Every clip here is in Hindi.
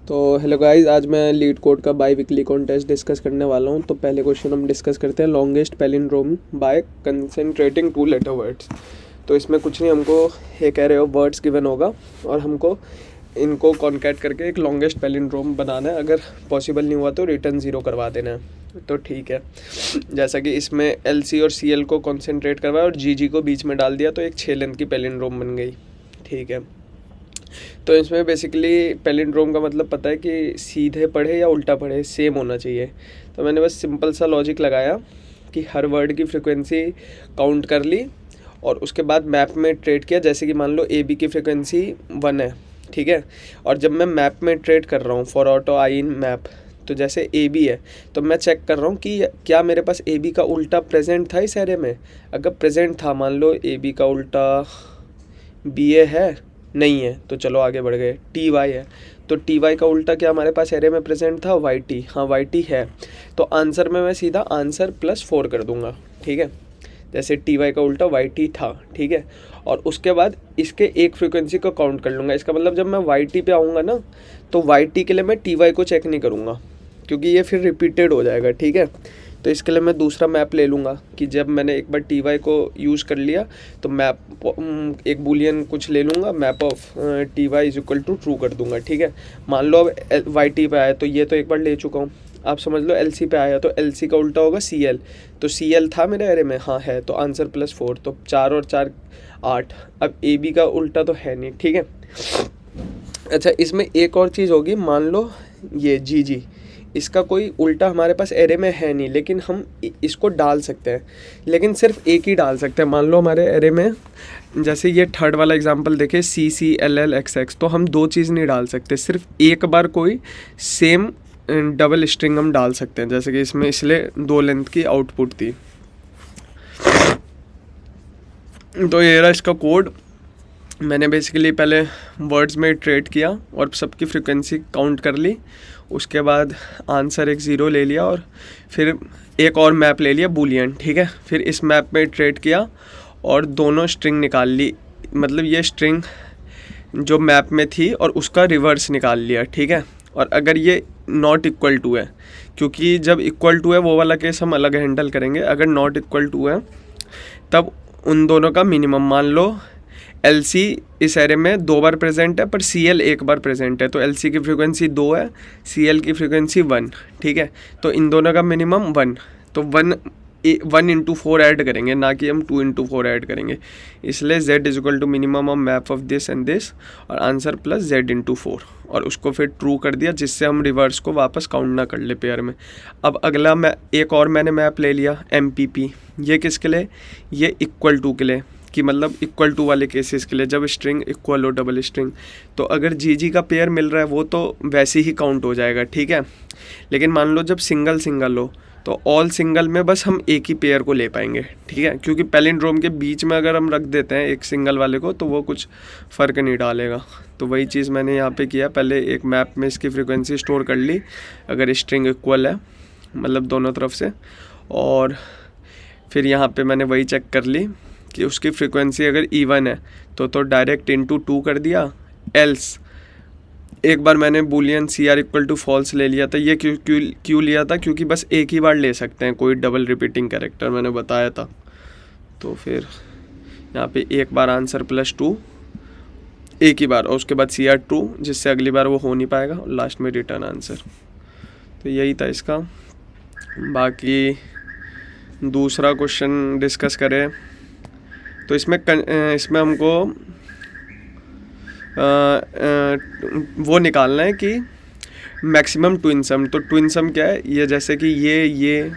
तो हेलो गाइस, आज मैं लीड कोड का बाई वीकली कॉन्टेस्ट डिस्कस करने वाला हूँ। तो पहले क्वेश्चन हम डिस्कस करते हैं, longest palindrome by concentrating two letter words. तो इसमें कुछ नहीं, हमको एक एरे ऑफ वर्ड्स गिवन होगा और हमको इनको कॉन्कैट करके एक लॉन्गेस्ट पैलिंड्रोम बनाना है। अगर पॉसिबल नहीं हुआ तो रिटर्न 0 करवा देना है। तो ठीक है, जैसा कि इसमें एल सी और सी एल को कॉन्सेंट्रेट करवाया और जी जी को बीच में डाल दिया, तो एक 6 लेंथ की पैलिंड्रोम बन गई। ठीक है, तो इसमें बेसिकली पैलिंड्रोम का मतलब पता है कि सीधे पढ़े या उल्टा पढ़े सेम होना चाहिए। तो मैंने बस सिंपल सा लॉजिक लगाया कि हर वर्ड की फ्रिक्वेंसी काउंट कर ली और उसके बाद मैप में ट्रेड किया। जैसे कि मान लो ए बी की फ्रिक्वेंसी 1 है, ठीक है, और जब मैं मैप में ट्रेड कर रहा हूँ for auto I in map, तो जैसे ए बी है तो मैं चेक कर रहा हूँ कि क्या मेरे पास ए बी का उल्टा प्रेजेंट था इस एरे में। अगर प्रेजेंट था, मान लो ए बी का उल्टा बी ए है, नहीं है तो चलो आगे बढ़ गए। टी वाई है तो टी वाई का उल्टा क्या हमारे पास एरे में प्रेजेंट था, वाई टी। हाँ वाई टी है, तो आंसर में मैं सीधा आंसर +4 कर दूंगा। ठीक है, जैसे टी वाई का उल्टा वाई टी था, ठीक है, और उसके बाद इसके एक फ्रिक्वेंसी को काउंट कर लूँगा। इसका मतलब जब मैं वाई टी पे आऊँगा ना, तो वाई टी के लिए मैं टी वाई को चेक नहीं करूँगा क्योंकि ये फिर रिपीटेड हो जाएगा। ठीक है, तो इसके लिए मैं दूसरा मैप ले लूँगा कि जब मैंने एक बार टी वाई को यूज़ कर लिया तो मैप एक बूलियन कुछ ले लूँगा, map of T Y is equal to true कर दूँगा। ठीक है, मान लो अब वाई टी पे आया तो ये तो एक बार ले चुका हूँ। आप समझ लो एल सी पे आया तो एल सी का उल्टा होगा सी एल, तो सी एल था मेरे एरे में, हाँ है, तो आंसर +4, तो 4 और 4 8। अब ए बी का उल्टा तो है नहीं। ठीक है, अच्छा इसमें एक और चीज़ होगी, मान लो ये जी जी, इसका कोई उल्टा हमारे पास एरे में है नहीं, लेकिन हम इसको डाल सकते हैं, लेकिन सिर्फ एक ही डाल सकते हैं। मान लो हमारे एरे में जैसे ये थर्ड वाला एग्जांपल देखे C C L L X X, तो हम 2 चीज़ नहीं डाल सकते, सिर्फ एक बार कोई सेम डबल स्ट्रिंग हम डाल सकते हैं। जैसे कि इसमें इसलिए 2 लेंथ की आउटपुट थी। तो ये रहा इसका कोड। मैंने बेसिकली पहले वर्ड्स में ट्रेड किया और सबकी फ्रिक्वेंसी काउंट कर ली, उसके बाद आंसर एक 0 ले लिया और फिर एक और मैप ले लिया बूलियन। ठीक है, फिर इस मैप में ट्रेड किया और दोनों स्ट्रिंग निकाल ली, मतलब ये स्ट्रिंग जो मैप में थी और उसका रिवर्स निकाल लिया। ठीक है, और अगर ये नॉट इक्वल टू है, क्योंकि जब इक्वल टू है वो वाला केस हम अलग हैंडल करेंगे, अगर नॉट इक्वल टू है तब उन दोनों का मिनिमम, मान लो एल सी इस एरे में 2 बार प्रेजेंट है पर सी एल 1 बार प्रेजेंट है, तो एल सी की फ्रिक्वेंसी 2 है, सी एल की फ्रिक्वेंसी 1। ठीक है, तो इन दोनों का मिनिमम 1, तो 1 इंटू 4 ऐड करेंगे, ना कि हम 2 इंटू 4 ऐड करेंगे। इसलिए z is equal to minimum of map of this and this और आंसर प्लस z इंटू 4, और उसको फिर ट्रू कर दिया, जिससे हम रिवर्स को वापस काउंट ना कर ले पेयर में। अब अगला मैं एक और मैंने मैप ले लिया MPP, ये किसके लिए, ये इक्वल टू के लिए, कि मतलब इक्वल टू वाले केसेस के लिए, जब स्ट्रिंग इक्वल हो डबल स्ट्रिंग। तो अगर जी जी का पेयर मिल रहा है वो तो वैसे ही काउंट हो जाएगा। ठीक है, लेकिन मान लो जब सिंगल सिंगल हो तो ऑल सिंगल में बस हम एक ही पेयर को ले पाएंगे। ठीक है, क्योंकि पैलिंड्रोम के बीच में अगर हम रख देते हैं एक सिंगल वाले को तो वो कुछ फ़र्क नहीं डालेगा। तो वही चीज़ मैंने यहाँ पे किया, पहले एक मैप में इसकी फ्रिक्वेंसी स्टोर कर ली अगर स्ट्रिंग इक्वल है, मतलब दोनों तरफ से, और फिर यहाँ पे मैंने वही चेक कर ली कि उसकी फ्रिक्वेंसी अगर इवन है तो डायरेक्ट इंटू 2 कर दिया। एल्स एक बार मैंने boolean C R equal to false ले लिया था। ये क्यों लिया था, क्योंकि बस एक ही बार ले सकते हैं कोई डबल रिपीटिंग कैरेक्टर, मैंने बताया था। तो फिर यहाँ पे एक बार आंसर +2 एक ही बार, और उसके बाद सी आर ट्रू, जिससे अगली बार वो हो नहीं पाएगा, और लास्ट में रिटर्न आंसर। तो यही था इसका। बाकी दूसरा क्वेश्चन डिस्कस करें तो इसमें हमको वो निकालना है कि मैक्सिमम ट्विन सम। तो ट्विन सम क्या है, ये जैसे कि ये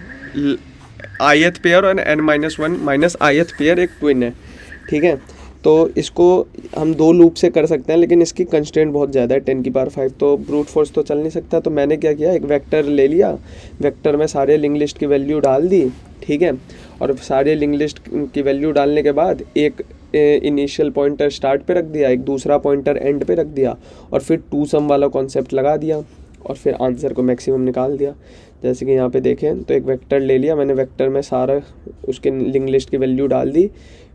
ith पेयर और n-1 माइनस ith पेयर एक ट्विन है। ठीक है, तो इसको हम 2 लूप से कर सकते हैं, लेकिन इसकी कंस्ट्रेंट बहुत ज़्यादा है, 10⁵, तो ब्रूट फोर्स तो चल नहीं सकता। तो मैंने क्या किया, एक वेक्टर ले लिया, वेक्टर में सारे लिंक लिस्ट की वैल्यू डाल दी। ठीक है, और सारे लिंक लिस्ट की वैल्यू डालने के बाद एक इनिशियल पॉइंटर स्टार्ट पे रख दिया, एक दूसरा पॉइंटर एंड पे रख दिया, और फिर 2 सम वाला कॉन्सेप्ट लगा दिया, और फिर आंसर को मैक्सिमम निकाल दिया। जैसे कि यहाँ पे देखें तो एक वेक्टर ले लिया मैंने, वेक्टर में सारा उसके लिंक लिस्ट की वैल्यू डाल दी,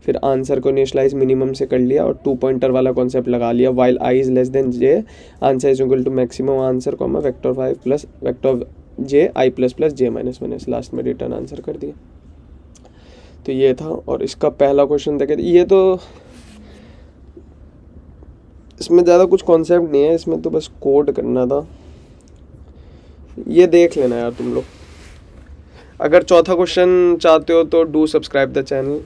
फिर आंसर को इनिशियलाइज मिनिमम से कर लिया और 2 पॉइंटर वाला कॉन्सेप्ट लगा लिया, while I is less than J answer is equal to maximum answer comma vector 5 plus vector J I plus plus J minus मैंने लास्ट में रिटर्न आंसर कर दिया। तो ये था, और इसका पहला क्वेश्चन देखे, ये तो इसमें ज़्यादा कुछ कॉन्सेप्ट नहीं है, इसमें तो बस कोड करना था, ये देख लेना यार तुम लोग। अगर चौथा क्वेश्चन चाहते हो तो डू सब्सक्राइब द चैनल।